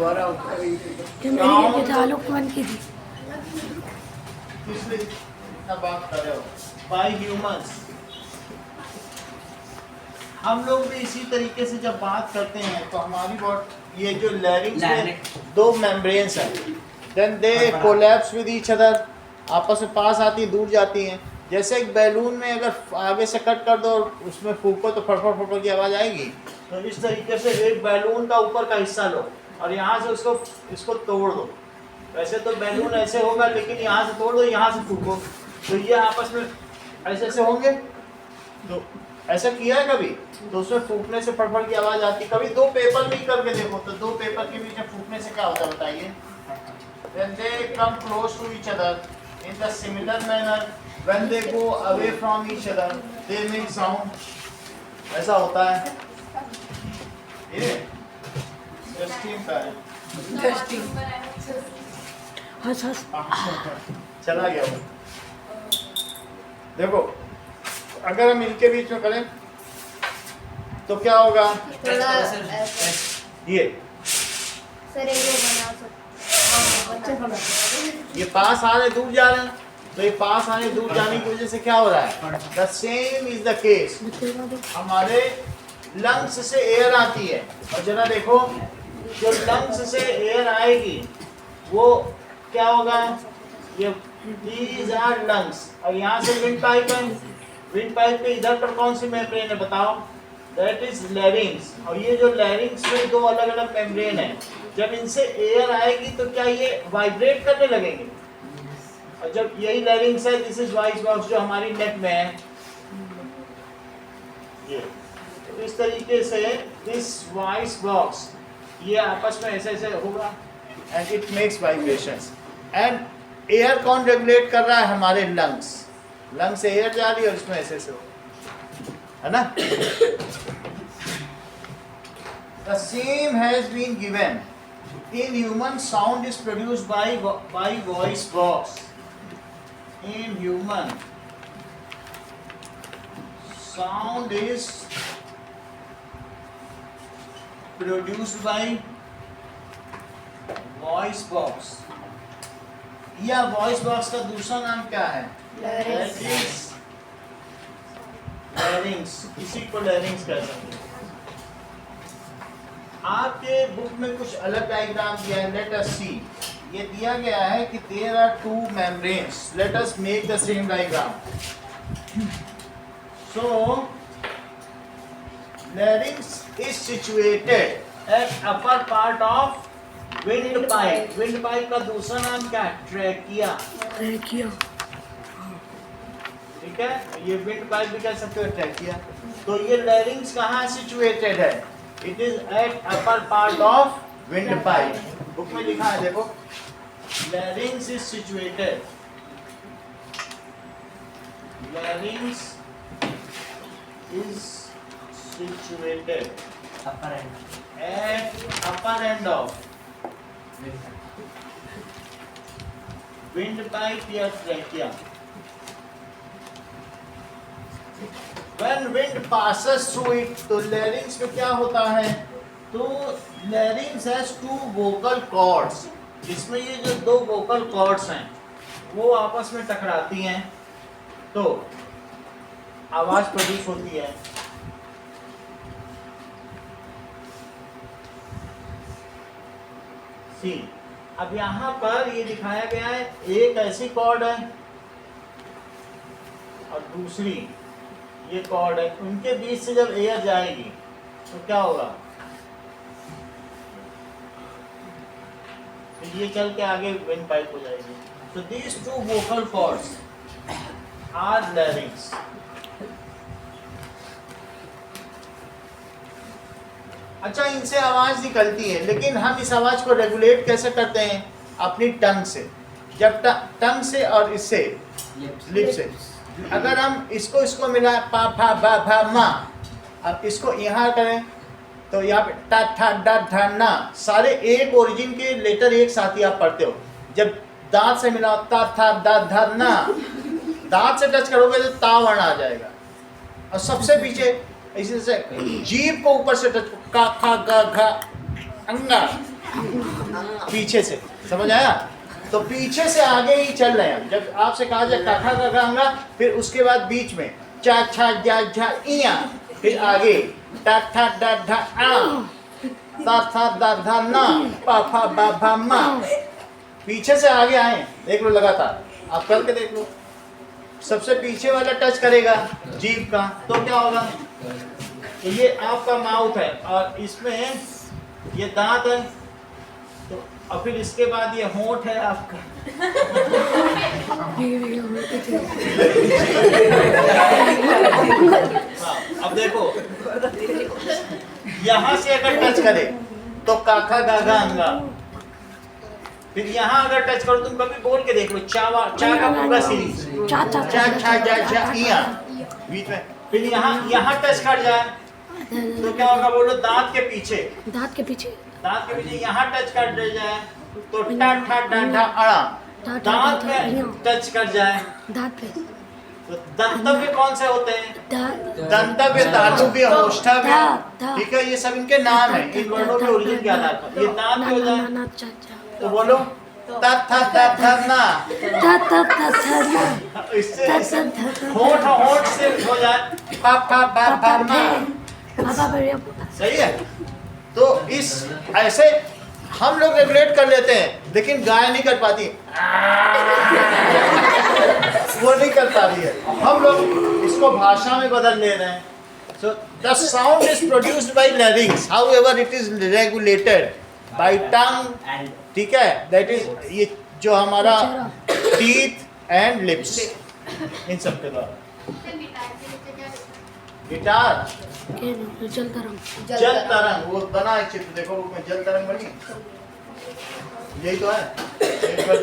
दोबारा ताल्लुक मन की थी इसलिए इतना बात कर रहे हो बाय ह्यूमंस। हम लोग भी इसी तरीके से जब बात करते हैं तो हमारी बॉडी ये जो लैरिंग्स में दो मेम्ब्रेन्स हैं, then they collapse with each other, आपस में पास आती हैं दूर जाती हैं। जैसे एक बैलून में अगर आगे से कट कर दो और उसमें फूको तो फटफट फटफट की आवाज़ आएगी, तो इस तरीके से एक बैलून का ऊपर का हिस्सा लो और यहाँ से इसको तोड़ दो। वैसे तो बैलून ऐसे होगा लेकिन यहाँ से तोड़ दो, यहाँ से फूको, तो ये आपस में ऐसे ऐसे होंगे। तो ऐसा किया है कभी? तो उसमें फूकने से फटफट की आवाज़ आती। कभी दो पेपर में ही करके देखो तो दो पेपर के बीच में फूकने से क्या होता है बताइए? When they come close to each other in the similar manner, when they go away from each other, they make sound. ऐसा होता है। ये जस्टिन का है। चला गया वो। देखो अगर हम इनके बीच में करें तो क्या होगा? ये ये पास आ रहे दूर जा रहे हैं, तो ये पास आने दूर जाने की वजह से क्या हो रहा है? The same is the case. हमारे लंग्स से एयर आती है और जरा देखो जो लंग्स से एयर आएगी वो क्या होगा? ये दीज आर लंग्स। और यहाँ से विंड पाइप है, विंड पाइप पे इधर पर कौन सी मेम्ब्रेन है बताओ? That is लैरिंग्स। और ये जो लैरिंग्स में दो अलग अलग मेम्ब्रेन है, जब इनसे एयर आएगी तो क्या ये वाइब्रेट करने लगेंगे? और जब यही लैरिंग्स है, दिस इज वॉइस बॉक्स जो हमारी नेक में है, ये तो इस तरीके से दिस वॉइस बॉक्स ये आपस में ऐसे ऐसे होगा and it makes vibrations. And air कौन रेगुलेट कर रहा है? हमारे लंग्स। लंग से एयर जा रही है और इसमें ऐसे ऐसे है ना? The same has been given in human. Sound is produced by voice box. In human, sound is produced by voice box. या वॉइस बॉक्स का दूसरा नाम क्या है? लैरिंग्स। इसी को लैरिंग्स कह सकते हैं। आपके बुक में कुछ अलग डायग्राम दिया है, लेट अस सी। ये दिया गया है कि there are two membranes, let us make the same diagram. So larynx is situated at upper part of windpipe. Windpipe का दूसरा नाम क्या है? ट्रैकिया। ठीक है, ये विंड पाइप भी कह सकते हो, ट्रैकिया। तो ये लैरिंग्स कहाँ सिचुएटेड है? It is eight upper part of wind pipe. Book में लिखा है देखो, लैरिंग्स is situated, लैरिंग्स is situated at upper end of windpipe या trachea. When wind passes through it, तो larynx में क्या होता है? तो larynx has two vocal cords. इसमें ये जो दो vocal cords हैं वो आपस में टकराती हैं तो आवाज प्रोड्यूस होती है। अब यहाँ पर ये दिखाया गया है, एक ऐसी कॉर्ड है और दूसरी ये कॉर्ड है। उनके बीच से जब एयर जाएगी तो क्या होगा? तो ये चल के आगे विंड पाइप हो जाएगी। So these two vocal cords are larynx. अच्छा, इनसे आवाज निकलती है, लेकिन हम इस आवाज को रेगुलेट कैसे करते हैं? अपनी टंग से। जब टंग से और इससे लिप से, अगर हम इसको मिला पा फा बा भा मा, अब इसको यहाँ करें तो यहाँ पे टा ठा डा ढा ना, सारे एक ओरिजिन के लेटर एक साथ ही आप पढ़ते हो। जब दांत से मिलाओ ता था दा धा ना, दांत से टच करोगे तो ता वर्ण आ जाएगा। और सबसे पीछे इसी से जीभ को ऊपर से टच, का खा गा घा अंगा, पीछे से, समझ आया? तो पीछे से आगे ही चल रहे हैं। जब आपसे कहा जाए काखा का गांगा, फिर उसके बाद बीच में चा छा जा झा इया, फिर आगे टा ठा डा ढा आ, ता था दा धा ना, पा फा बा भा मा। पीछे से आगे आए, देख लो लगातार, आप करके देख लो। सबसे पीछे वाला टच करेगा जीभ का, तो क्या होगा? तो ये आपका माउथ है और इसमें ये दांत है, तो और फिर इसके बाद ये होंठ है आपका। हाँ, अब देखो, यहाँ से अगर टच करे तो काखा गागा अंगा, फिर यहाँ अगर टच करो, तुम कभी बोल के देख लो, चावा चा का पूरा सीरीज, चा छा जा झा इया बीच में, फिर यहाँ टच कर जाए तो क्या होगा? बोलो, दांत के पीछे यहाँ टच कर दे जाए तो टा ठा डा ढा अड़ा, दांत पे टच कर जाए तो दंतव्य कौन से होते हैं? दंतव्य, तालुव्य, ओष्ठव्य, ठीक है? ये सब इनके नाम है, इन वर्णों के ओरिजिन के आधार पर। ये दांत पे हो जाए तो बोलो ता था ना, इससे होंठ से हो जाए पा पा बा बा मा, सही है? तो इस ऐसे हम लोग रेगुलेट कर लेते हैं, लेकिन गाय नहीं कर पाती, वो नहीं कर पा रही है। हम लोग इसको भाषा में बदल ले रहे हैं। So the sound is produced by larynx, however it is regulated by tongue, ठीक है? That is ये जो हमारा teeth and lips, इन सब के द्वारा। गिटार जल तरंग, वो बना है चित्र, देखो उसमें जल तरंग बनी, यही तो है,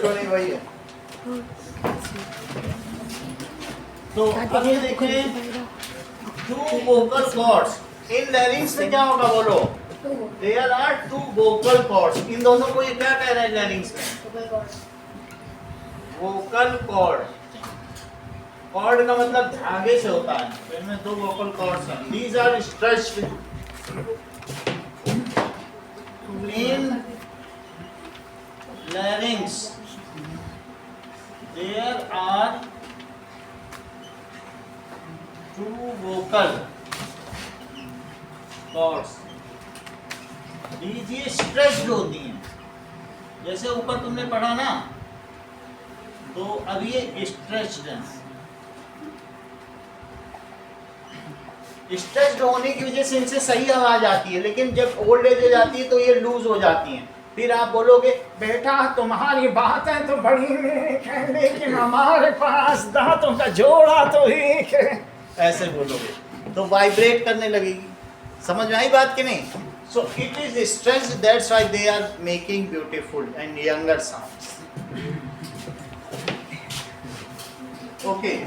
तो नहीं वही है। तो अब ये देखें, two vocal cords in larynx से क्या होगा? बोलो, there are two vocal cords. इन दोनों को ये क्या कह रहे हैं लैरिंग्स में? Vocal cord. कॉर्ड का मतलब धागे से होता है, तो इनमें दो वोकल कॉर्ड्स हैं। These are stretched in larynx, there are two vocal cords. ये स्ट्रेच्ड होती हैं, जैसे ऊपर तुमने पढ़ा ना, तो अब ये स्ट्रेच्ड है। स्ट्रेच्ड होने की वजह से इनसे सही आवाज आती है, लेकिन जब ओल्ड एज हो जाती है तो ये लूज हो जाती हैं। फिर आप बोलोगे, बेटा तुम्हारी बातें तो बड़ी नेक हैं, लेकिन हमारे पास दांतों का जोड़ा तो एक है, ऐसे बोलोगे तो वाइब्रेट करने लगेगी। समझ में आई बात कि नहीं? So it is stretched, that's why they are making beautiful and younger sounds. Okay,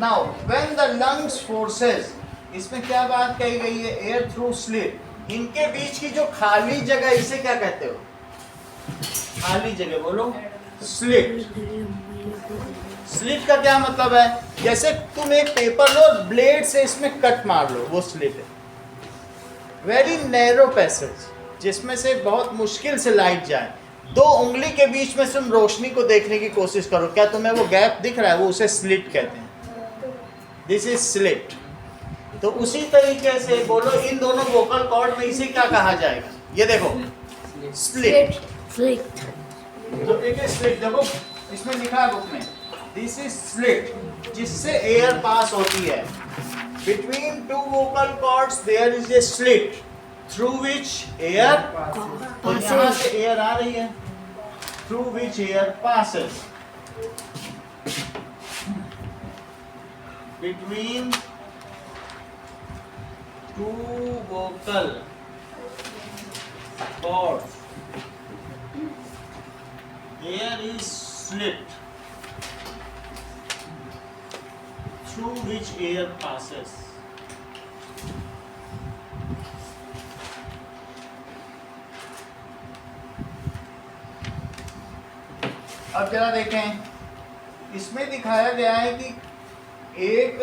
now when the lungs forces, इसमें क्या बात कही गई है? एयर थ्रू स्लिट, इनके बीच की जो खाली जगह, इसे क्या कहते हो? खाली जगह, बोलो स्लिट। स्लिट का क्या मतलब है? जैसे तुम एक पेपर लो, ब्लेड से इसमें कट मार लो, वो स्लिट है। वेरी नैरो पैसेज, जिसमें से बहुत मुश्किल से लाइट जाए। दो उंगली के बीच में तुम रोशनी को देखने की कोशिश करो, क्या तुम्हें वो गैप दिख रहा है? वो उसे स्लिट कहते हैं। This is slit. तो उसी तरीके से बोलो, इन दोनों वोकल कॉर्ड में इसे क्या कहा जाएगा? ये देखो, स्लिट। तो एक स्लिट, देखो इसमें लिखा है बुक में, दिस इज स्लिट, जिससे एयर पास होती है। Between two vocal cords there is a slit through which air, तो यहाँ से एयर आ रही है, through which air passes. Between two vocal cords there is slit through which air passes. अब जरा देखें, इसमें दिखाया गया है कि एक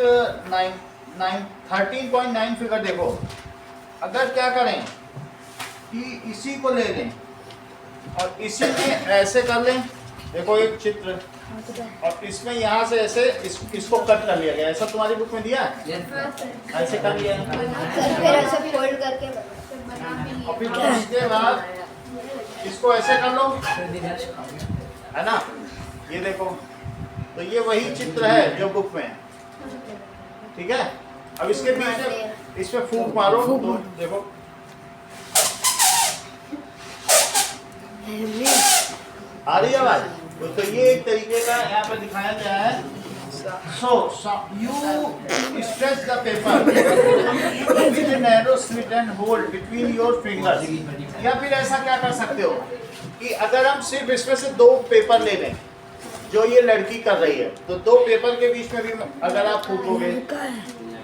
13.9 फिगर देखो, अगर क्या करें, कि इसी को ले लें और इसी में ऐसे कर लें। देखो एक चित्र, और इसमें यहाँ से ऐसे इसको कट कर लिया गया। ऐसा तुम्हारी बुक में दिया है? ऐसे कर लिया है। फिर ऐसे फोल्ड करके और फिर उसके बाद इसको ऐसे कर लो, है ना? ये देखो, तो ये वही चित्र है जो बुक में है, ठीक है। अब इसके बीच में इसमें फूंक मारो तो देखो आ रही है आवाज। तो ये एक तरीके का यहाँ पर दिखाया गया है। So you stretch the paper with a narrow slit and hold between your fingers। या फिर ऐसा क्या कर सकते हो कि अगर हम सिर्फ इसमें से 2 पेपर ले लें जो ये लड़की कर रही है, तो 2 पेपर के बीच में भी अगर आप फूकोगे,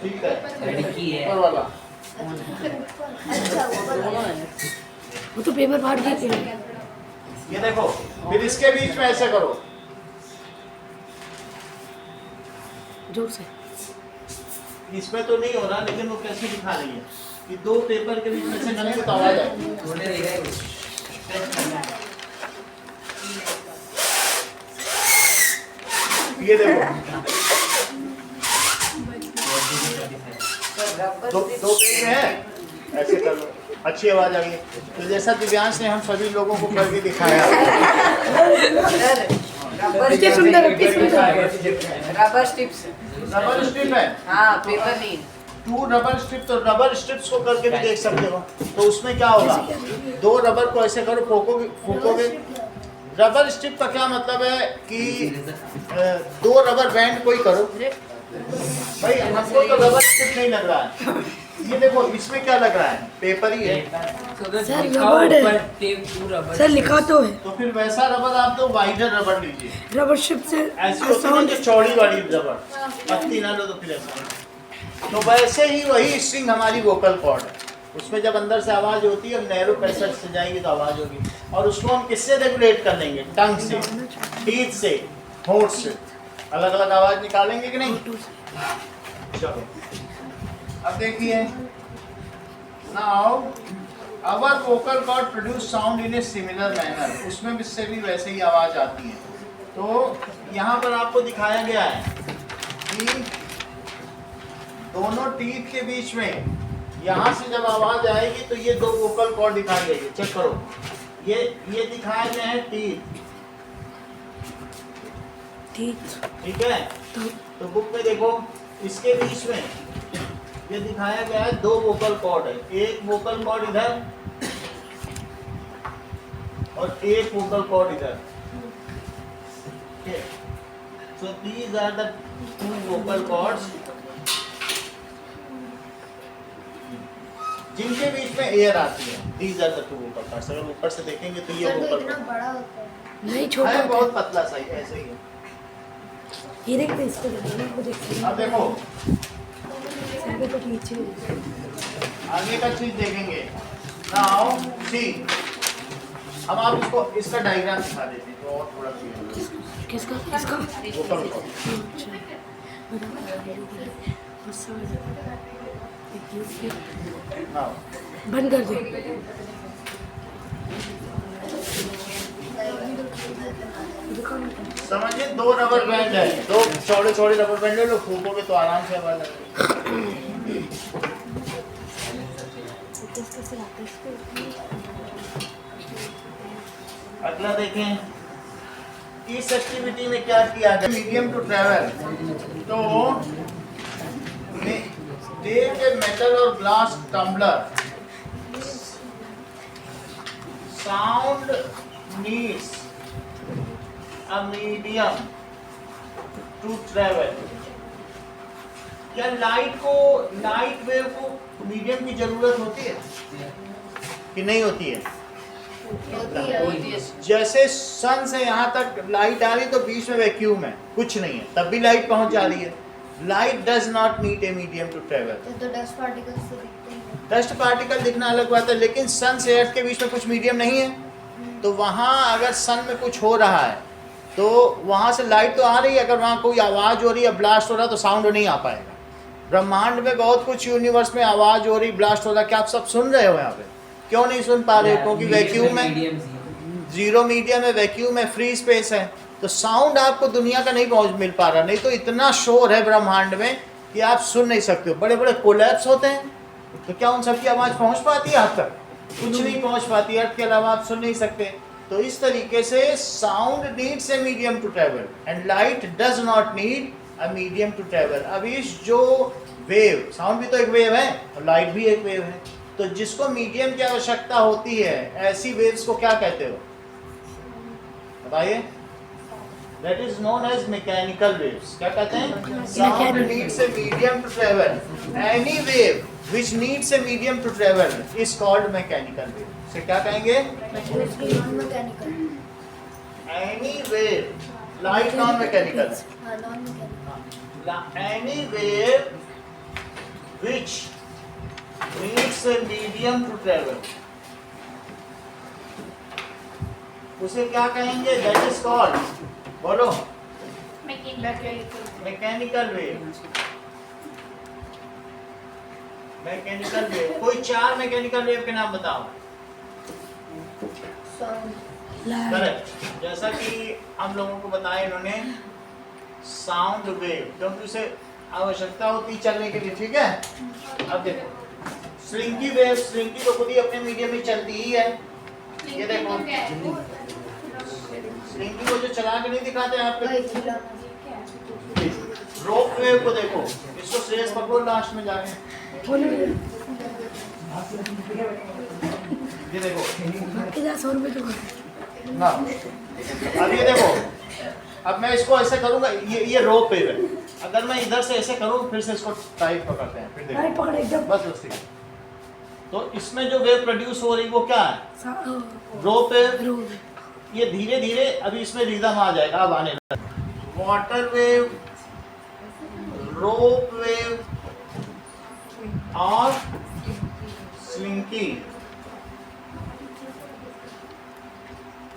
ठीक है, लड़की है ऊपर वाला वो तो पेपर फाड़ के ये देखो, फिर इसके बीच में ऐसे करो, जोर से। इसमें तो नहीं हो रहा, लेकिन वो कैसे दिखा रही है कि 2 पेपर के बीच में से करेंगे तो आवाज आएगी। थोड़े रह गए कुछ ये देखो, 2 पेज में है, ऐसे कर लो, अच्छी आवाज आ गई। तो जैसा दिव्यांश ने हम सभी लोगों को करके दिखाया, कितनी सुंदर है, कितनी सुंदर। Rubber strips. रबर स्ट्रिप है, हाँ, पेपर नहीं। 2 रबर स्ट्रिप, तो रबर स्ट्रिप्स को करके भी देख सकते हो। तो उसमें क्या होगा, 2 रबर को ऐसे करो, फूकोगे। रबर स्ट्रिप का क्या मतलब है कि 2 रबर बैंड कोई करो। भाई हमको तो रबर स्ट्रिप नहीं लग रहा है, ये देखो इसमें क्या लग रहा है, पेपर ही है। सर रबड़ है, सर लिखा तो है। तो फिर वैसा रबर आप तो वाइडर रबर लीजिए, रबर शिप से ऐसी होती है जो चौड़ी वाली रबर, पत्ती ना लो तो फिर ऐसा। तो वैसे ही वही स्ट्रिंग हमारी वोकल कॉर्ड है, उसमें जब अंदर से आवाज होती है, नैरो पैसेज से जाएगी तो आवाज होगी। और उसको हम किससे रेगुलेट कर लेंगे, टंग से, टीथ से, होंठ से, अलग अलग आवाज निकालेंगे कि नहीं। चलो अब देखिए, now our vocal cord produce sound in a similar manner, उसमें से भी वैसे ही आवाज आती है। तो यहाँ पर आपको दिखाया गया है कि दोनों टीथ के बीच में यहाँ से जब आवाज आएगी तो ये 2 वोकल कॉर्ड दिखाई देगी। चेक करो, ये दिखाया गया है टीथ, ठीक है। तो बुक में देखो, इसके बीच में ये दिखाया गया है 2 वोकल कॉर्ड है, एक वोकल कॉर्ड इधर और एक वोकल कॉर्ड इधर। So these are the 2 vocal cords जिनके बीच में एयर आती है। These are the 2 vocal cords. अगर ऊपर से देखेंगे तो ये वोकल इतना कॉर्ड बड़ा होता है। नहीं छोटा है, होता बहुत पतला सा ही, ऐसे ही है। है। ये देखते इसको देखो, अब देखो सर के कुछ नीचे आगे का चीज देखेंगे। नाउ सी, हम आप इसका डायग्राम दिखा देते हैं तो और थोड़ा क्लियर होगा। किसका किसका वोकल कॉर्ड। नाउ बंद कर दे। समझिए 2 रबर बैंड है, 2 चौड़े चौड़े रबर बैंड है, लोग फूकोगे तो आराम से आवाज आएगी। अगला देखें, इस एक्टिविटी में क्या किया गया, मीडियम टू ट्रेवल। तो टेक ए मेटल और glass tumbler, sound needs a medium to travel। क्या लाइट वेव को मीडियम की जरूरत होती है कि नहीं होती है? जैसे सन से यहाँ तक लाइट आ रही तो बीच में वैक्यूम है, कुछ नहीं है, तब भी लाइट पहुँच जा रही है। Light does not need a medium to travel. तो डस्ट पार्टिकल्स से दिखते हैं। डस्ट पार्टिकल दिखना अलग बात है, लेकिन सन से अर्थ के बीच में कुछ मीडियम नहीं है। तो वहाँ अगर सन में कुछ हो रहा है तो वहाँ से लाइट तो आ रही है, अगर वहाँ कोई आवाज़ हो रही है, ब्लास्ट हो रहा है, तो साउंड नहीं आ पाएगा। ब्रह्मांड में बहुत कुछ यूनिवर्स में आवाज़ हो रही, ब्लास्ट हो रहा है, क्या आप सब सुन रहे हो यहाँ पे? क्यों नहीं सुन पा रहे? क्योंकि वैक्यूम में, मीडियम जीरो मीडियम है, वैक्यूम है, फ्री स्पेस है, तो साउंड आपको दुनिया का नहीं पहुंच मिल पा रहा। नहीं तो इतना शोर है ब्रह्मांड में कि आप सुन नहीं सकते हो। बड़े बड़े कोलैप्स होते हैं, तो क्या उन सबकी आवाज़ पहुंच पाती है आप तक? कुछ नहीं पहुंच पाती। अर्थ के अलावा आप सुन नहीं सकते। तो इस तरीके से sound needs a medium to travel and light does not need a medium to travel. अब इस जो वेव, साउंड भी तो एक वेव है और लाइट भी एक वेव है, तो जिसको मीडियम की आवश्यकता होती है, ऐसी वेव्स को क्या कहते हो? बताइए। That is known as mechanical waves. क्या कहते हैं? Sound needs a medium to travel. Any wave which needs a medium to travel is called mechanical wave. से क्या कहेंगे? non-mechanical. Any wave, light non-mechanical. हाँ, non-mechanical. Any wave which needs a medium to travel, उसे क्या कहेंगे? That is called, बोलो, mechanical wave. Mechanical wave, कोई 4 mechanical wave के नाम बताओ। Sound. करेक्ट। जैसा कि हम लोगों को बताया इन्होंने, साउंड वेव, क्योंकि उसे आवश्यकता होती चलने के लिए, ठीक है। अब देखो स्लिंकी वेव, स्लिंकी तो खुद ही अपने मीडियम में चलती ही है। ये देखो स्लिंकी को जो चला के नहीं दिखाते आप पे, वही खिलौना। रोप वेव को देखो, इसको श्रेयस पकड़ो लास्ट में जाके। ये देखो ना, अब ये देखो, अब मैं इसको ऐसे करूंगा, ये रोप वेव है। अगर मैं इधर से ऐसे करूँ, फिर से इसको टाइट पकड़ते हैं, फिर देखो बस ठीक। तो इसमें जो वेव प्रोड्यूस हो रही वो क्या है? रोप वेव। ये धीरे धीरे अभी इसमें रिदम आ जाएगा, अब आने लगा। वाटर वेव, रोप वेव और slinky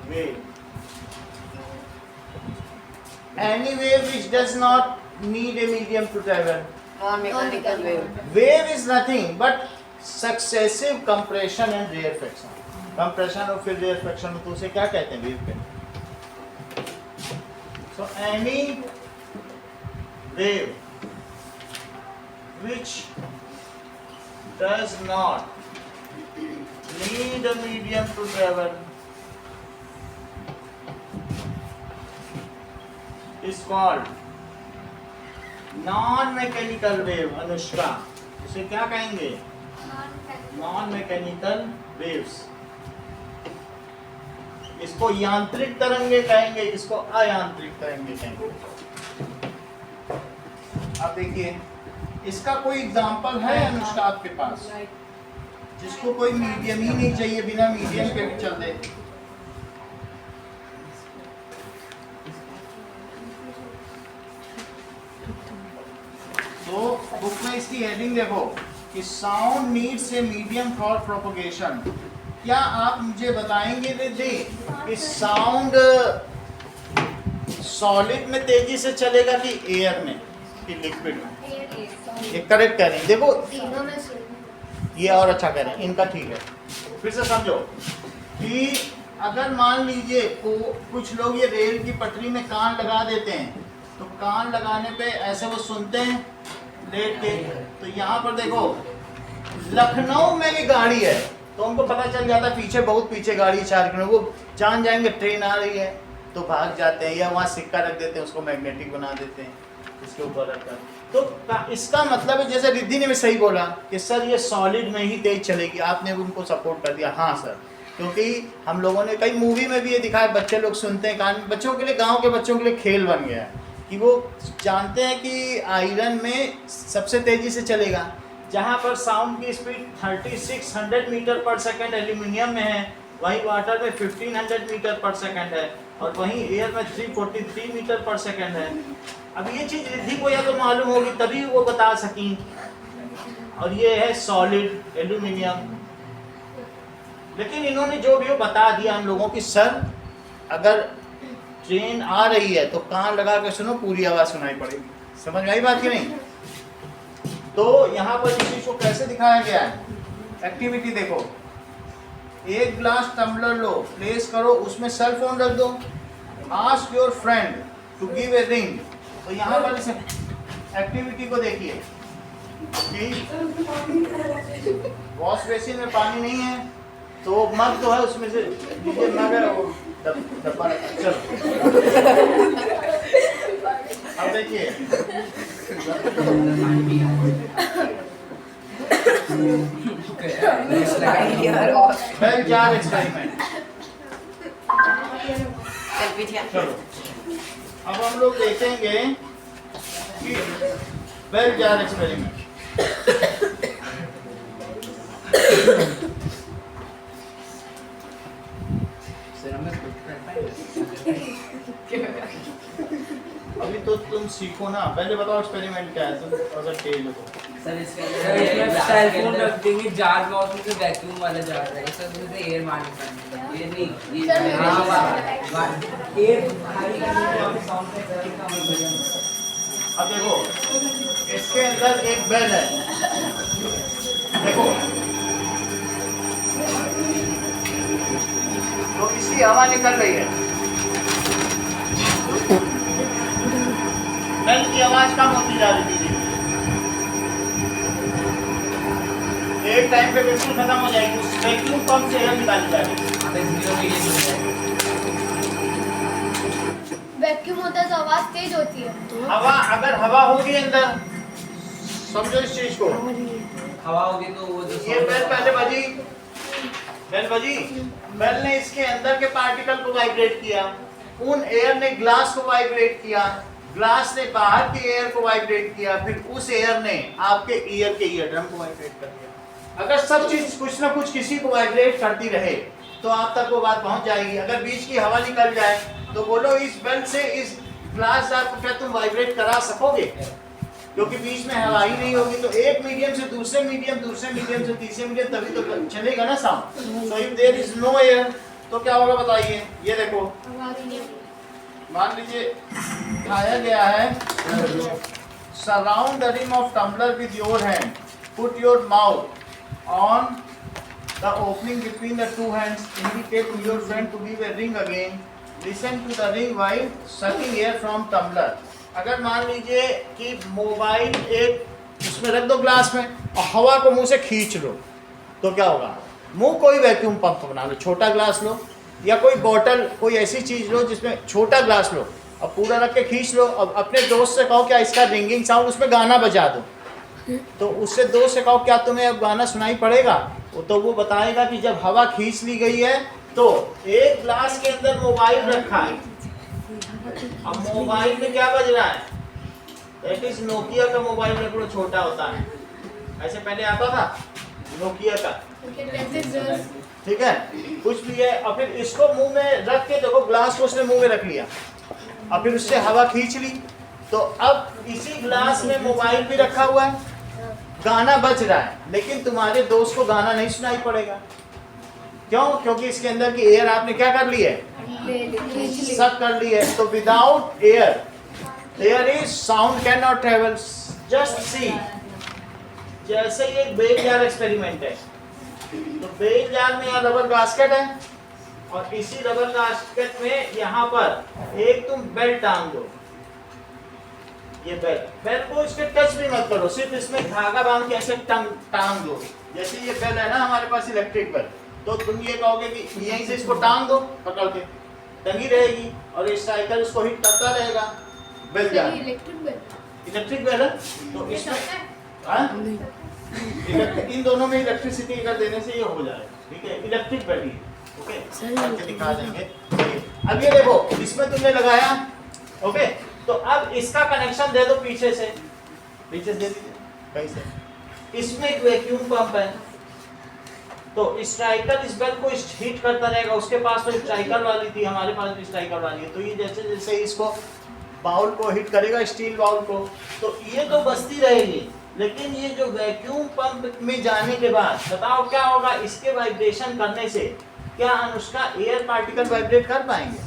wave. Any wave which does not need a medium to travel. Non-mechanical wave. Wave is nothing but successive compression and rarefaction. Compression और फिर rarefaction, तो उसे क्या कहते हैं? वेव पे। So any wave which does not need a medium to travel is called non-mechanical wave. Anushka, इसे क्या कहेंगे? Non-mechanical waves. इसको यांत्रिक तरंगे कहेंगे, इसको अयांत्रिक तरंगे कहेंगे। अब देखिए, इसका कोई एग्जांपल है अनुष्का आपके पास, जिसको कोई मीडियम ही नहीं चाहिए, बिना मीडियम के भी चल दे? तो बुक में इसकी हेडिंग देखो कि sound needs a medium for propagation. क्या आप मुझे बताएंगे रिद्धि कि साउंड सॉलिड में तेजी से चलेगा कि एयर में कि लिक्विड में? ये करेक्ट कह रहे हैं। देखो तीनों में से ये और अच्छा कह रहे हैं, इनका ठीक है। फिर से समझो कि अगर मान लीजिए कुछ लोग ये रेल की पटरी में कान लगा देते हैं, तो कान लगाने पे ऐसे वो सुनते हैं लेट के। तो यहाँ पर देखो, लखनऊ में भी गाड़ी है तो उनको पता चल जाता है पीछे, बहुत पीछे गाड़ी 4 किलोमीटर, वो जान जाएंगे ट्रेन आ रही है, तो भाग जाते हैं, या वहाँ सिक्का रख देते हैं, उसको मैग्नेटिक बना देते हैं, इसके ऊपर रखकर। तो इसका मतलब है, जैसे रिद्धि ने भी सही बोला कि सर ये सॉलिड में ही तेज चलेगी, आपने उनको सपोर्ट कर दिया। हाँ सर, क्योंकि हम लोगों ने कई मूवी में भी ये दिखाया, बच्चे लोग सुनते हैं कान, बच्चों के लिए, गांव के बच्चों के लिए खेल बन गया है कि वो जानते हैं कि आयरन में सबसे तेज़ी से चलेगा। जहाँ पर साउंड की स्पीड 3600 मीटर पर सेकंड एल्यूमिनियम में है, वहीं वाटर में 1500 मीटर पर सेकंड है, और वहीं एयर में 343 मीटर पर सेकंड है। अब ये चीज़ रिद्धि को या तो मालूम होगी तभी वो बता सकी। और ये है सॉलिड एल्यूमिनियम। लेकिन इन्होंने जो भी वो बता दिया हम लोगों की, सर अगर ट्रेन आ रही है तो कान लगा के सुनो, पूरी आवाज़ सुनाई पड़ेगी। समझ में आई बात कि नहीं? तो यहाँ पर इस चीज़ को कैसे दिखाया गया है? एक्टिविटी देखो, एक ग्लास टम्बलर लो, प्लेस करो, उसमें सेल फोन रख दो, ask your friend to give a ring. तो यहाँ पर इस एक्टिविटी को देखिए कि वॉश बेसिन में पानी नहीं है तो मग तो है, उसमें से लीजिए मग है, वो डब्बा रखा। चलो अब देखिए वेल जार एक्सपेरिमेंट। चलो अब हम लोग देखेंगे कि वेल जार एक्सपेरिमेंट। अभी तो तुम सीखो ना, पहले बताओ एक्सपेरिमेंट क्या है, तुम अगर तेज हो तो। सर इसमें सेल फोन रख देंगे जार में, और उसमें वैक्यूम वाला जार है, इसमें से एयर मारने का, ये नहीं ये सर, हाँ एयर खाली करने साउंड का अब देखो इसके अंदर एक बेल है, देखो तो इसकी हवा निकल रही है, बेल की आवाज कम होती जा रही थी, एक टाइम पे बिल्कुल खत्म हो जाएगी, उस वैक्यूम पंप से एयर निकाली जाएगी। वैक्यूम होता है तो आवाज तेज होती है। हवा, अगर हवा होगी अंदर, समझो इस चीज को, हवा होगी तो वो जो ये बेल पहले बजी, बेल ने इसके अंदर के पार्टिकल को वाइब्रेट किया, उन एयर ने ग्लास को वाइब्रेट किया, ग्लास ने बाहर की एयर को वाइब्रेट किया, फिर उस एयर ने आपके ईयर के ईयर ड्रम को वाइब्रेट कर दिया। अगर सब चीज कुछ ना कुछ किसी को वाइब्रेट करती रहे तो आप तक वो बात पहुंच जाएगी। अगर बीच की हवा निकल जाए तो बोलो इस बेल से इस ग्लास जार को क्या तुम वाइब्रेट करा सकोगे? क्योंकि बीच में हवा ही नहीं होगी, तो एक मीडियम से दूसरे मीडियम, दूसरे मीडियम से तीसरे मीडियम, तभी तो चलेगा ना sound. So if there is no air तो क्या होगा बताइए? ये देखो, मान लीजिए दिखाया गया है, surround the rim of tumbler with your hand, put your mouth on the opening between the two hands, indicate to your friend to give a ring again, listen to the ring while sucking air from tumbler. अगर मान लीजिए कि mobile एक उसमें रख दो glass में और हवा को मुंह से खींच लो तो क्या होगा? मुंह कोई वैक्यूम पंप बना लो, छोटा ग्लास लो या कोई बॉटल, कोई ऐसी चीज लो जिसमें छोटा ग्लास लो और पूरा रख के खींच लो, और अपने दोस्त से कहो क्या इसका रिंगिंग साउंड, उसमें गाना बजा दो, तो उससे दोस्त से कहो क्या तुम्हें अब गाना सुनाई पड़ेगा? तो वो बताएगा कि जब हवा खींच ली गई है तो एक ग्लास के अंदर मोबाइल रखा है, अब मोबाइल में क्या बज रहा है? दैट इज नोकिया का मोबाइल में थोड़ा छोटा होता है, ऐसे पहले आता था नोकिया का, ठीक है, कुछ भी है। और फिर इसको मुंह में रख के देखो, ग्लास को उसने मुंह में रख लिया और फिर उससे हवा खींच ली, तो अब इसी ग्लास में मोबाइल भी रखा हुआ है, गाना बज रहा है, लेकिन तुम्हारे दोस्त को गाना नहीं सुनाई पड़ेगा। क्यों? क्योंकि इसके अंदर की एयर आपने क्या कर ली है? सब कर ली है। तो without air there is sound can not travel. Just see, जैसे ये एक बेल जार एक्सपेरिमेंट है, तो बेल जार में यहाँ रबर गास्केट है और इसी रबर गास्केट में यहाँ पर एक तुम बेल टांग दो, ये बेल को इसके टच भी मत करो, सिर्फ इसमें धागा बांध के ऐसे टांग दो। जैसे ये बेल है ना हमारे पास इलेक्ट्रिक बेल, तो तुम ये कहोगे कि यहीं से इसको टांग दो, पकड़ के टंगी रहेगी और इस साइकिल उसको हिट करता रहेगा। बेल जार इलेक्ट्रिक बेल है, तो इसमें इन दोनों में इलेक्ट्रिसिटी कर देने से ये हो जाएगा, ठीक है, इलेक्ट्रिक बेल ही, ओके, दिखा देंगे। अब ये देखो, इसमें तुमने लगाया, ओके, तो अब इसका कनेक्शन दे दो पीछे से दे दीजिए कहीं से, इसमें एक वैक्यूम पंप है, तो स्ट्राइकर इस बेल को हीट करता रहेगा। उसके पास तो स्ट्राइकर वाली थी, हमारे पास भी स्ट्राइकर वाली है, तो ये जैसे जैसे इसको बाउल को हिट करेगा, स्टील बाउल को, तो ये तो बजती रहेगी, लेकिन ये जो वैक्यूम पंप में जाने के बाद बताओ क्या होगा? इसके वाइब्रेशन करने से क्या अनुष्का एयर पार्टिकल वाइब्रेट कर पाएंगे?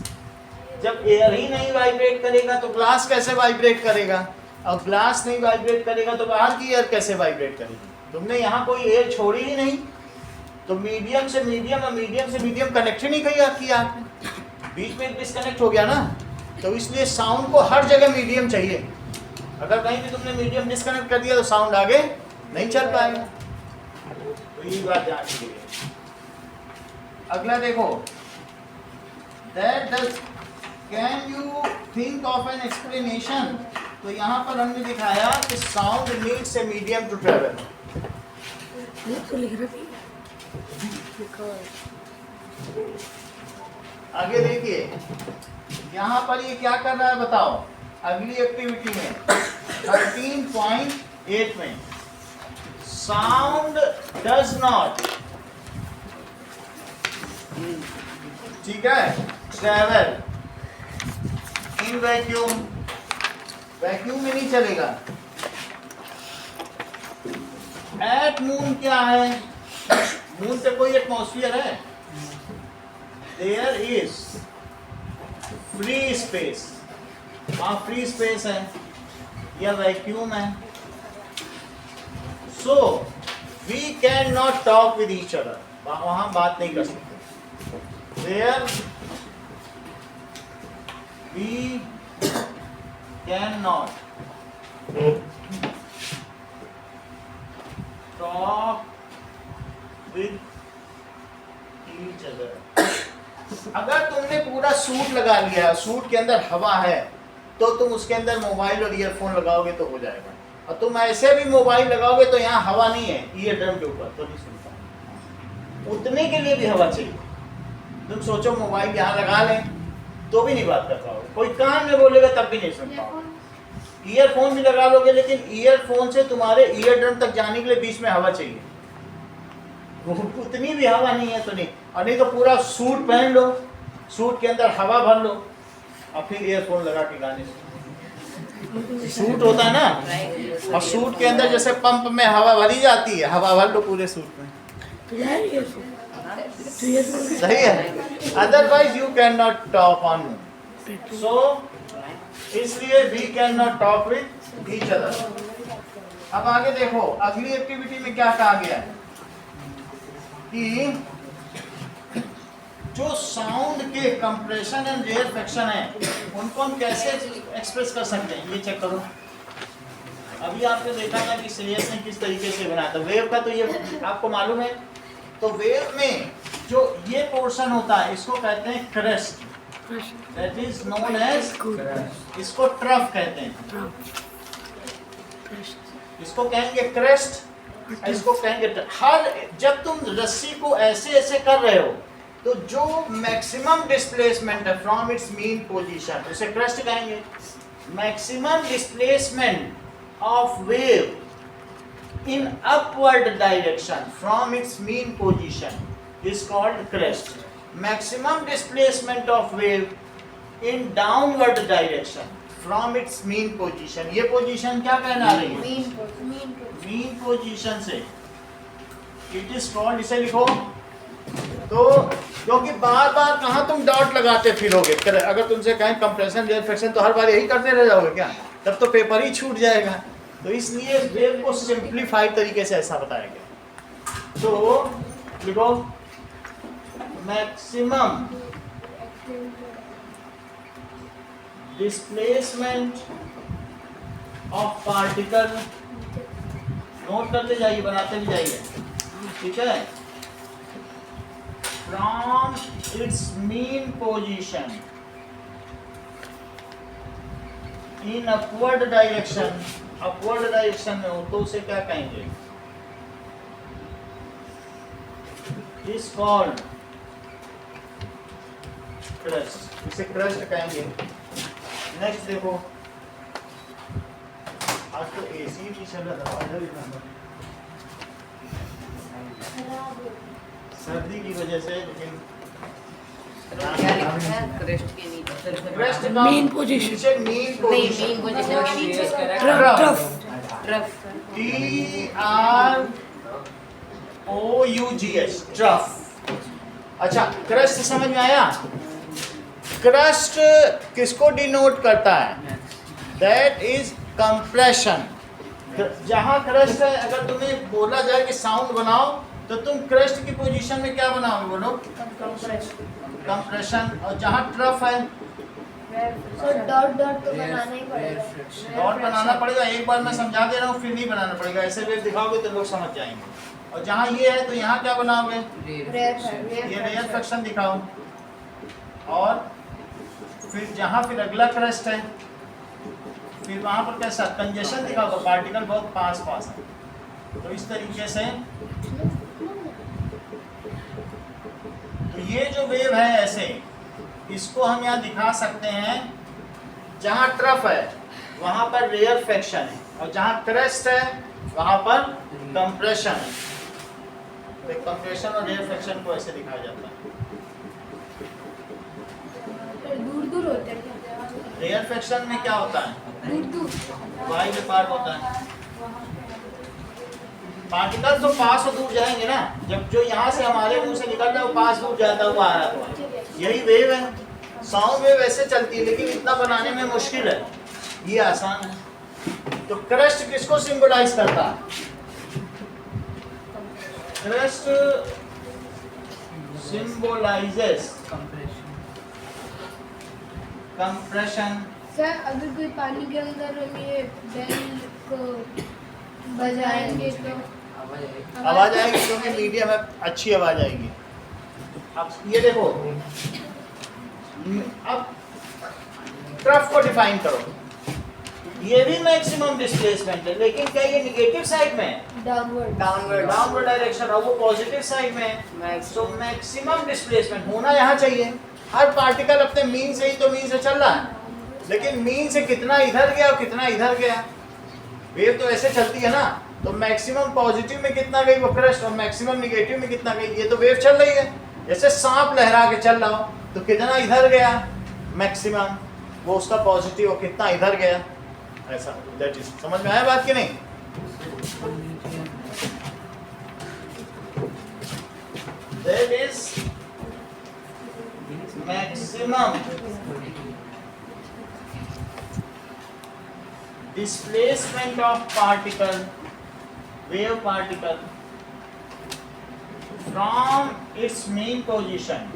जब एयर ही नहीं वाइब्रेट करेगा तो ग्लास कैसे वाइब्रेट करेगा? और ग्लास नहीं वाइब्रेट करेगा तो बाहर की एयर कैसे वाइब्रेट करेगी? तुमने यहाँ कोई एयर छोड़ी ही नहीं, तो मीडियम से मीडियम और मीडियम से मीडियम कनेक्ट ही नहीं किया आपने, बीच में डिस्कनेक्ट हो गया ना। तो इसलिए साउंड को हर जगह मीडियम चाहिए। अगर कहीं भी तुमने मीडियम डिस्कनेक्ट कर दिया तो साउंड आगे नहीं चल पाएगा। तो ये बात ध्यान रखिए। अगला देखो, that does can you think of an explanation. तो यहाँ पर हमने दिखाया कि sound needs a medium to travel. आगे देखिए, यहाँ पर ये क्या कर रहा है बताओ, अगली एक्टिविटी में 13.8 में, साउंड डज नॉट, ठीक है, ट्रेवल इन वैक्यूम, वैक्यूम में नहीं चलेगा। एट मून क्या है, मून पे कोई एटमॉस्फेयर है, देयर इज फ्री स्पेस, वहाँ फ्री स्पेस है या वैक्यूम है। So we can not talk with each other, वहाँ बात नहीं कर सकते। There we can not talk with each other. अगर तुमने पूरा सूट लगा लिया, सूट के अंदर हवा है, तो तुम उसके अंदर मोबाइल और ईयरफोन लगाओगे तो हो जाएगा। और तुम ऐसे भी मोबाइल लगाओगे तो यहाँ हवा नहीं है ईयर ड्रम के ऊपर, तो नहीं सुनता। उतने के लिए भी हवा चाहिए। तुम सोचो मोबाइल यहाँ लगा लें तो भी नहीं बात कर पाओगे, कोई कान में बोलेगा तब भी नहीं सुन पाओगे। ईयरफोन भी लगा लोगे, लेकिन ईयरफोन से तुम्हारे ईयर ड्रम तक जाने के लिए बीच में हवा चाहिए। उतनी भी हवा नहीं है तो नहीं, और नहीं तो पूरा सूट पहन लो, सूट के अंदर हवा भर लो और फिर ईयरफोन लगा के गाने सुनो। सूट होता है ना, और सूट के अंदर जैसे पंप में हवा भरी जाती है, हवा भर लो पूरे सूट में, सही है। Otherwise you can not talk on, so इसलिए we can not talk with each other. अब आगे देखो, अगली एक्टिविटी में क्या कहा गया है कि जो साउंड के कंप्रेशन एंड रेयरफेक्शन है, उनको हम कैसे एक्सप्रेस कर सकते हैं, ये चेक करो। अभी आपने देखा था कि श्रेयस ने किस तरीके से बनाया था वेव का, तो ये आपको मालूम है। तो वेव में जो ये पोर्शन होता है, इसको कहते हैं crest, that is known as, इसको ट्रफ कहते हैं, इसको कहेंगे क्रेस्ट, इसको कहेंगे। हर जब तुम रस्सी को ऐसे ऐसे कर रहे हो, तो जो मैक्सिमम डिस्प्लेसमेंट है फ्रॉम इट्स मीन पोजीशन, उसे क्रेस्ट कहेंगे। Maximum displacement of wave in upward direction from its mean position is called crest. Maximum displacement of wave in downward direction from its mean position, ये position क्या कहना रही है, mean position से, it is called, इसे लिखो। तो क्योंकि बार बार कहाँ तुम डॉट लगाते फिरोगे, अगर तुमसे कहें कंप्रेशन रेयरफेक्शन तो हर बार यही करते रह जाओगे क्या, तब तो पेपर ही छूट जाएगा। तो इसलिए वेव को सिंप्लीफाइड तरीके से ऐसा बताया गया। तो लिखो, maximum displacement of particle, note करते जाइए, बनाते भी जाइए, ठीक है, from its mean position in upward direction, upward direction में हो तो उसे क्या कहेंगे, इज कॉल्ड क्रस्ट, इसे क्रस्ट कहेंगे। नेक्स्ट देखो, आज तो एसी भी चल रहा था, सर्दी की वजह से, लेकिन क्या लिखा है क्रेस्ट के नीचे, क्रस्ट का मेन पोजीशन, मेन पोजीशन के नीचे ट्रफ, ट्रफ, TROUGH, ट्रफ। अच्छा, क्रस्ट समझ में आया। क्रस्ट किसको डिनोट करता है, दैट इज कंप्रेशन। जहां क्रस्ट है, अगर तुम्हें बोला जाए कि साउंड बनाओ तो तुम क्रस्ट की पोजीशन में क्या बनाओगे बोलो? कंप्रेशन। और जहाँ ट्रफ है सर डॉट डॉट तो बनाना ही पड़ेगा। डॉट बनाना पड़ेगा। एक बार मैं समझा दे रहा हूँ, फिर नहीं बनाना पड़ेगा। ऐसे वेव दिखाओगे तो लोग समझ जाएंगे। और जहाँ ये है तो यहाँ क्या बनाओगे? ये रेयर फ्रैक्शन दिखाओ। और फिर जहाँ फिर अगला क्रस्ट है, फिर वहाँ पर कैसा कंजेशन दिखाओ, तो पार्टिकल बहुत पास पास है। तो इस तरीके से तो ये जो वेव है ऐसे, इसको हम यहाँ दिखा सकते हैं। जहाँ ट्रफ है वहाँ पर रेयर फ्रैक्शन है, और जहाँ क्रस्ट है वहाँ पर कंप्रेशन है। तो कंप्रेशन और रेयर फ्रैक्शन को ऐसे दिखाया जाता है। दूर दूर होते हैं क्या? रेयर फ्रैक्शन में क्या होता है? दूर दूर वाई में पार होता है। पार्टिकल तो पास और दूर जाएंगे ना। जब जो यहाँ से हमारे मुंह से निकलता है वो पास दूर जाता है, वो आ रहा है। यही वेव है। साउंड वेव ऐसे चलती है, लेकिन इतना बनाने में मुश्किल है, ये आसान है। तो क्रस्ट किसको सिंबलाइज करता है? Crust symbolizes compression. सर अगर कोई पानी के अंदर हम ये बेल को बजाएंगे तो आवाज आएगी, क्योंकि मीडियम है, अच्छी आवाज आएगी। अब ये देखो, अब ट्रफ को डिफाइन करो। ये भी मैक्सिमम डिस्प्लेसमेंट है, लेकिन क्या ये नेगेटिव साइड में है? डाउनवर्ड डाउनवर्ड डायरेक्शन, और वो पॉजिटिव साइड में है। तो मैक्सिमम डिस्प्लेसमेंट होना यहाँ चाहिए। हर पार्टिकल अपने मीन से ही तो मीन से चल रहा है, लेकिन मीन से कितना इधर गया और कितना इधर गया। वेव तो ऐसे चलती है ना, तो मैक्सिमम पॉजिटिव में कितना गई वो क्रस्ट, और मैक्सिमम नेगेटिव में कितना गई। ये तो वेव चल रही है, जैसे सांप लहरा के चल रहा हो, तो कितना इधर गया मैक्सिमम, वो उसका पॉजिटिव, और कितना इधर गया, ऐसा। दैट इज, समझ में आया बात कि नहीं? That is maximum displacement of particle, wave particle, from its mean position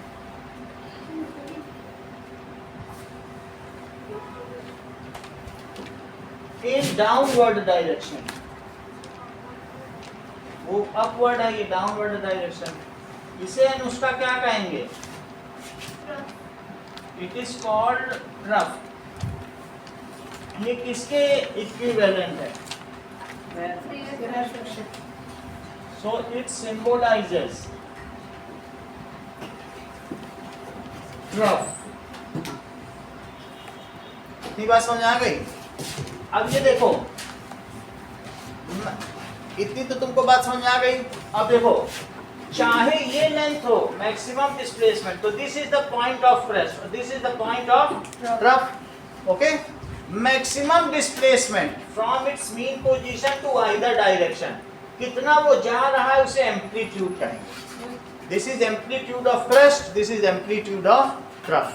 in downward direction. वो upward है, ये downward direction। इसे हम उसका क्या कहेंगे? It is called trough। ये किसके इक्विवेलेंट है? So it symbolizes trough। इतनी बात समझ आ गई? अब ये देखो, इतनी तो तुमको बात समझ आ गई। अब देखो, चाहे ये लेंथ हो मैक्सिमम डिस्प्लेसमेंट, तो this is the point of crest, this is the point of trough. Okay, maximum displacement from its mean position to either direction, कितना वो जा रहा है उसे एम्पलीट्यूड कहेंगे। This is amplitude of crest, this is amplitude of trough.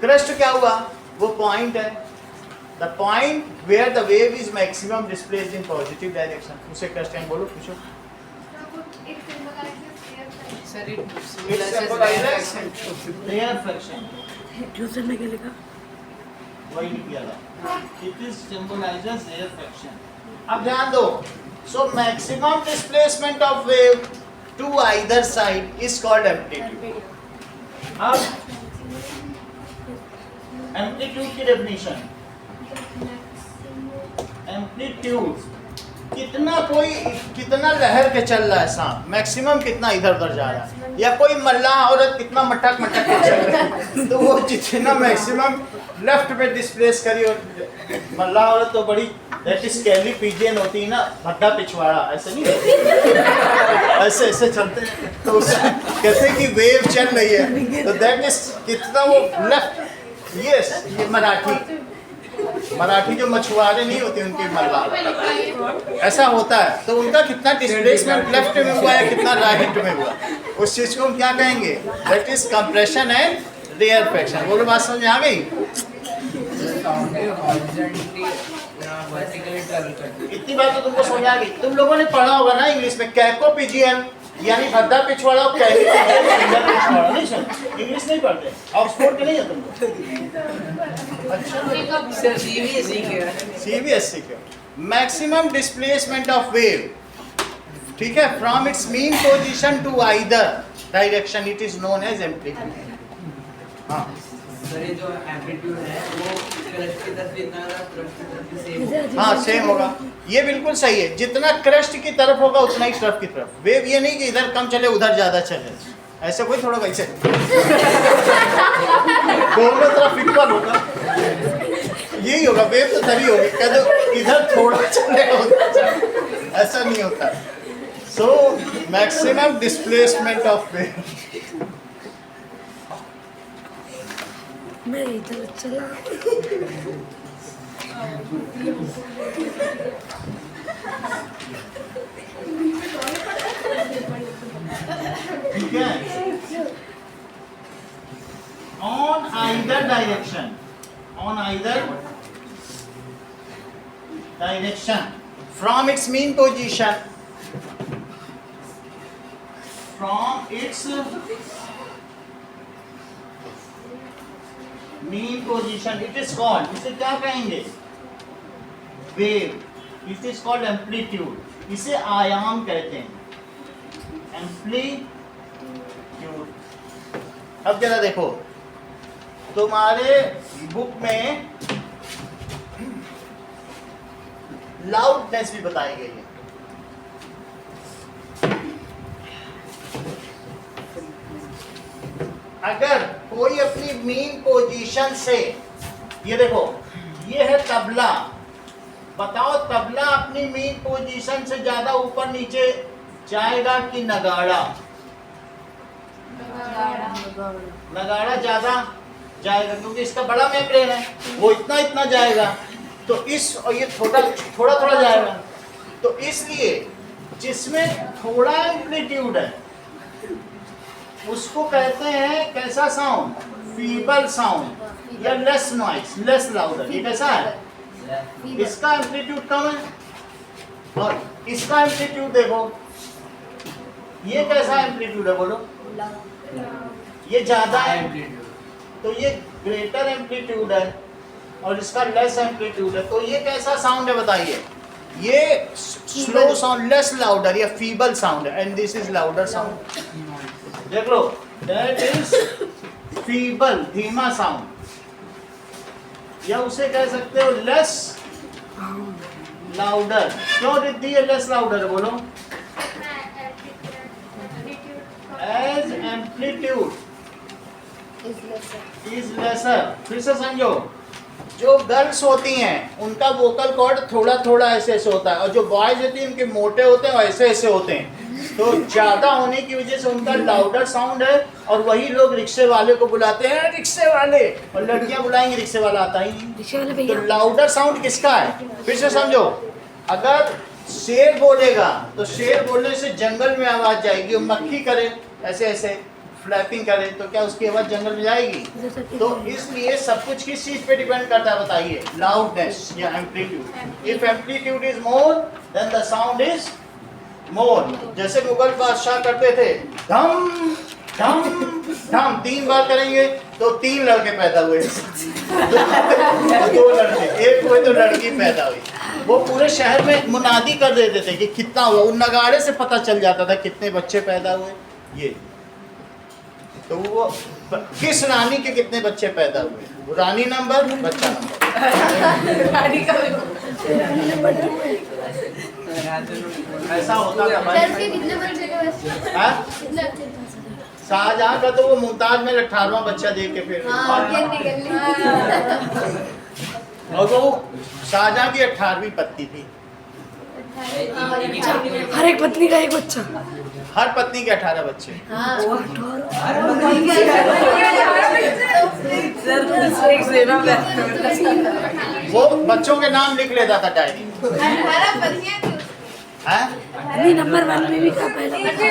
Crest क्या हुआ? वो पॉइंट है, the point where the wave is maximum displaced in positive direction, उसे क्रस्ट एंड बोलो। पूछो। Sir it rarefaction tuition में क्या लिखा? वही किया था। It is symbolizes rarefaction. अब ध्यान दो, so maximum displacement of wave to either side is called amplitude. अब एम्पलीट्यूड की डेफिनेशन, एम्पलीट्यूड कितना लहर के चल रहा है सांप, मैक्सिमम कितना इधर उधर जा रहा है, या कोई मल्लाह औरत कितना मटक मटक के चल रहा है, तो वो जितना मैक्सिमम लेफ्ट में डिस्प्लेस करी। और मल्लाह औरत तो बड़ी दैट इज कैली पिजियन होती है ना, भद्दा पिछवाड़ा, ऐसे नहीं ऐसे ऐसे चलते हैं, तो उससे कहते हैं कि वेव चल रही है, तो दैट इज कितना वो लेफ्ट। यस, ये मराठी जो मछुआरे नहीं होते उनके मल्लाह ऐसा होता है, तो उनका कितना डिस्प्लेसमेंट लेफ्ट में हुआ है, कितना राइट में हुआ, उस चीज को हम क्या कहेंगे? That is compression and rarefaction. बोलो, बात समझ आ गई? इतनी बात तो तुमको समझ आ गई। तुम लोगों ने पढ़ा होगा ना इंग्लिश में कैकोपिजियन यानी भद्दा पिछवाड़ा और कैली पिछवाड़ा नहीं सर, इंग्लिश नहीं पढ़ते, ऑक्सफोर्ड के नहीं है तुम लोग? अच्छा, सर CBSE के CBSE के। मैक्सिमम डिस्प्लेसमेंट ऑफ वेव, ठीक है, from its mean position to either direction, it is known as amplitude. हाँ सर ये जो एम्पलीट्यूड है वो क्रस्ट की तरफ जितना होगा क्रस्ट की तरफ भी सेम होगा। हाँ सेम होगा, ये बिल्कुल सही है, जितना क्रस्ट की तरफ होगा उतना ही ट्रफ की तरफ। वेव ये नहीं कि इधर कम चले उधर ज्यादा चले, ऐसे कोई थोड़ा वैसे दोनों तरफ इक्वल होगा, यही होगा वेव तो तभी होगी, कह दो इधर थोड़ा चले उधर चले, ऐसा नहीं होता। सो मैक्सिमम डिस्प्लेसमेंट ऑफ वेव। मैं इधर चला। ठीक है, on either direction, on either direction from its mean position, from its mean position, it is called, इसे क्या कहेंगे? Wave, it is called amplitude, इसे आयाम कहते हैं, एम्पलीट्यूड। अब जरा देखो, तुम्हारे बुक में लाउडनेस भी बताई गई है। अगर कोई अपनी मीन पोजीशन से, ये देखो ये है तबला, बताओ तबला अपनी मीन पोजीशन से ज्यादा ऊपर नीचे जाएगा कि नगाड़ा? नगाड़ा ज्यादा जाएगा क्योंकि इसका बड़ा मेम्ब्रेन है, वो इतना इतना जाएगा, तो इस और ये थोड़ा थोड़ा जाएगा, तो इसलिए जिसमें थोड़ा एम्पलीट्यूड है उसको कहते हैं कैसा साउंड? फीबल साउंड या लेस नॉइस, लेस लाउडर। ये कैसा है? इसका एम्पलीट्यूड कम है और इसका एम्पलीट्यूड देखो, ये कैसा एम्पलीट्यूड है बोलो? ये ज्यादा है तो ये ग्रेटर एम्पलीट्यूड है और इसका लेस एम्पलीट्यूड है, तो ये कैसा साउंड है बताइए? ये स्लो साउंड, लेस लाउडर या फीबल साउंड है, and this is louder sound. देख लो, दैट इज फीबल, धीमा साउंड, या उसे कह सकते हो लेस लाउडर। क्यों रिद्धि है लेस लाउडर बोलो? As amplitude is lesser. फिर से समझो, जो गर्ल्स होती हैं उनका वोकल कॉर्ड थोड़ा थोड़ा ऐसे ऐसे होता है और जो बॉयज होती हैं उनके मोटे होते हैं और ऐसे ऐसे होते हैं, तो ज्यादा होने की वजह से उनका लाउडर साउंड है। और वही लोग रिक्शे वाले को बुलाते हैं रिक्शे वाले, और लड़कियां बुलाएंगी रिक्शे वाला आता ही नहीं। तो लाउडर साउंड किसका है? फिर से समझो, अगर शेर बोलेगा तो शेर बोलने से जंगल में आवाज जाएगी, और मक्खी करे ऐसे ऐसे फ्लैपिंग करे तो क्या उसकी आवाज जंगल में जाएगी? तो इसलिए सब कुछ किस चीज पे डिपेंड करता है बताइए? लाउडनेस या amplitude. If amplitude is more than the sound is more. जैसे मुगल बादशाह करते थे धम धम धम, 3 बार करेंगे तो 3 लड़के पैदा हुए, 2 लड़के, एक हुए तो लड़की पैदा हुई। वो पूरे शहर में मुनादी कर देते थे कि कितना हुआ, उन नगाड़े से पता चल जाता था कितने बच्चे पैदा हुए। ये तो वो किस रानी के कितने बच्चे पैदा हुए, रानी नंबर, बच्चा नंबर। ऐसा होता था भाई। कितने बच्चे का वैसे? हाँ? कितने बच्चे थे? शाहजहां का तो वो मुमताज में 18वां बच्चा देख के फिर और वो शाहजहां की 18वीं पत्नी थी। हर एक पत्नी का एक बच्चा। हर पत्नी के 18 बच्चे। वो बच्चों के नाम लिख लेता था डायरी में। हैं? नहीं, नंबर 1 बीवी का पहला बच्चा।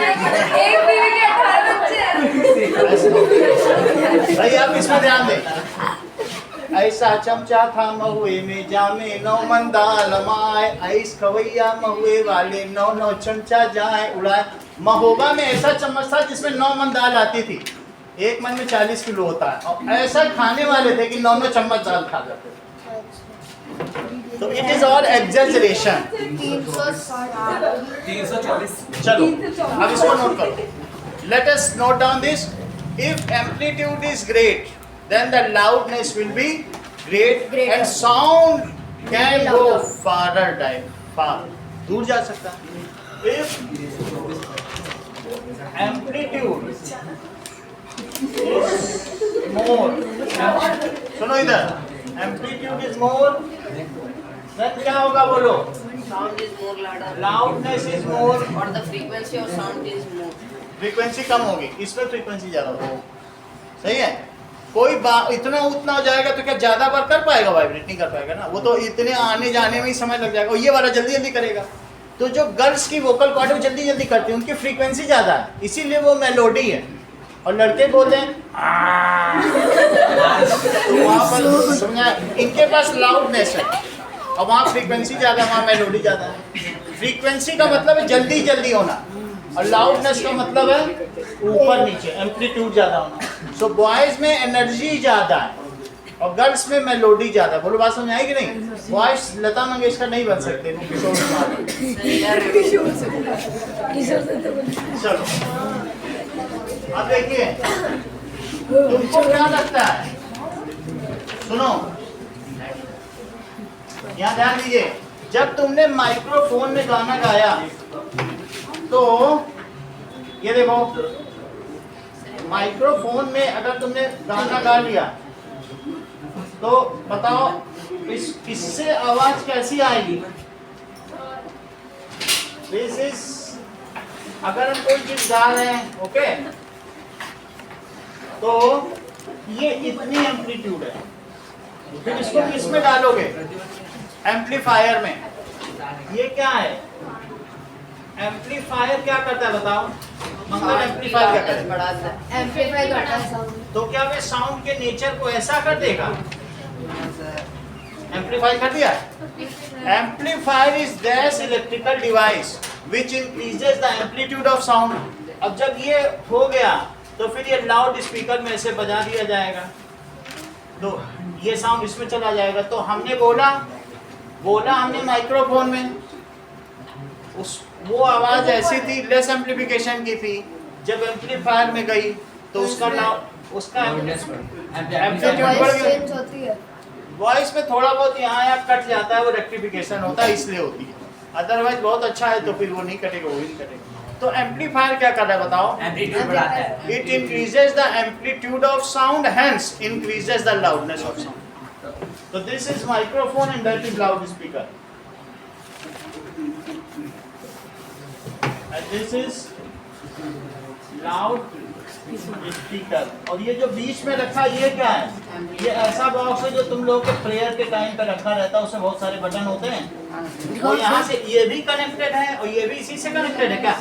भाई आप इसमें ध्यान दें। ऐसा चमचा था महुए में जामे 9 मन दाल माए, ऐस खवैया महुए वाले 9 चमचा जाए उड़ाए। महोबा में ऐसा चम्मच था जिसमें 9 मन दाल आती थी, एक मन में 40 किलो होता है, और ऐसा खाने वाले थे कि 9 चम्मच दाल खा जाते थे। तो इट इज ऑल एग्जैजरेशन। 324 चलो अब इसको नोट करो। Let us note down this. If amplitude is great then the loudness will be great and sound can go farther time, far दूर जा सकता है। इफ एम्पलीट्यूड इज मोर, सुनो इधर, एम्पलीट्यूड इज मोर देन क्या होगा बोलो? Sound is more louder. Loudness is more, Or the frequency of sound is more. Frequency कम होगी, इसमें फ्रीक्वेंसी ज्यादा होगी। सही है। कोई इतना उतना हो जाएगा तो क्या ज्यादा बार कर पाएगा? वाइब्रेट नहीं कर पाएगा ना, वो तो इतने आने जाने में ही समय लग जाएगा। और ये वाला जल्दी जल्दी करेगा। तो जो गर्ल्स की वोकल कॉर्ड वो जल्दी जल्दी करती है, उनकी फ्रीक्वेंसी ज्यादा है, इसीलिए वो मेलोडी है। और लड़के बोलते हैं तो वहाँ पर समझा, इनके पास लाउडनेस है और वहाँ फ्रीक्वेंसी ज्यादा, वहाँ मेलोडी ज्यादा है। फ्रीक्वेंसी का मतलब है जल्दी जल्दी होना, और लाउडनेस का मतलब है ऊपर नीचे, एम्पलीट्यूड ज्यादा होना। सो बॉयज में एनर्जी ज्यादा है और गर्ल्स में मेलोडी ज्यादा। बोलो बात समझ आई कि नहीं? बॉयज लता मंगेशकर नहीं बन सकते वो किशोर कुमार। चलो अब देखिए, तुमको क्या लगता है? सुनो, यहाँ ध्यान दीजिए। जब तुमने माइक्रोफोन में गाना गाया तो ये देखो, माइक्रोफोन में अगर तुमने गाना गा लिया तो बताओ इससे आवाज कैसी आएगी? दिस इज, अगर हम कोई चीज गा रहे हैं, ओके, तो ये इतनी एम्पलीट्यूड है, फिर इसको किस में डालोगे? एम्पलीफायर में। ये क्या है? एम्पलीफायर क्या करता है बताओ? मंगल एम्पलीफायर क्या करता है? बढ़ाता है। एम्पलीफाई करता है साउंड। तो क्या वे साउंड के नेचर को ऐसा कर देगा? एम्पलीफाई कर दिया। Amplifier is that electrical device which increases the amplitude of sound. अब जब ये हो गया तो फिर ये लाउड स्पीकर में ऐसे बजा दिया जाएगा, तो ये साउंड इसमें चला जाएगा। तो हमने बोला हमने माइक्रोफोन में, उस वो आवाज ऐसी थी, लेस एम्पलीफिकेशन की थी। जब एम्पलीफायर में गई तो उसका एम्पलीट्यूड बढ़ गया। चेंज होती है। वॉइस में थोड़ा बहुत यहाँ कट जाता है, वो रेक्टिफिकेशन होता है, इसलिए होती है। अदरवाइज बहुत अच्छा है तो फिर वो नहीं कटेगा, वो ही नहीं कटेगा। तो एम्पलीफायर क्या कर रहा है बताओ? एम्पलीट्यूड बढ़ाता है। It increases the amplitude of sound, hence increases the loudness of sound. So this is microphone and that is loudspeaker. And this is loudspeaker. और ये जो बीच में रखा है ये क्या है? ये ऐसा बॉक्स है जो तुम लोग के प्रेयर के टाइम पे रखा रहता है, उसमें बहुत सारे बटन होते हैं। और यहाँ से ये भी कनेक्टेड है और ये भी इसी से कनेक्टेड है क्या?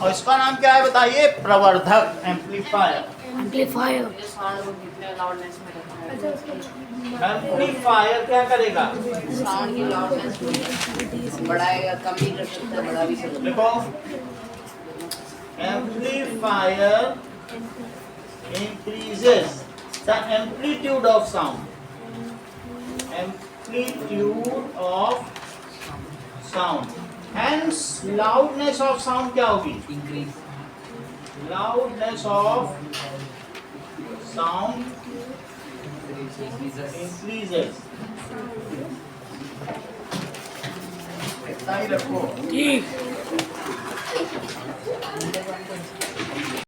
और इसका नाम क्या है बताइए? प्रवर्धक, एम्पलीफायर। एम्पलीफायर। ये साउंड को कितने लाउडनेस में रखा है? एम्पलीफायर क्या करेगा? साउंड की लाउडनेस बढ़ाएगा, कम भी कर सकता है, बढ़ा भी सकता है। देखो, amplifier increases the amplitude of sound. Amplitude of sound. Hence, loudness of sound क्या होगी? Increase. Loudness of sound increases. इतना ही रखो। ठीक।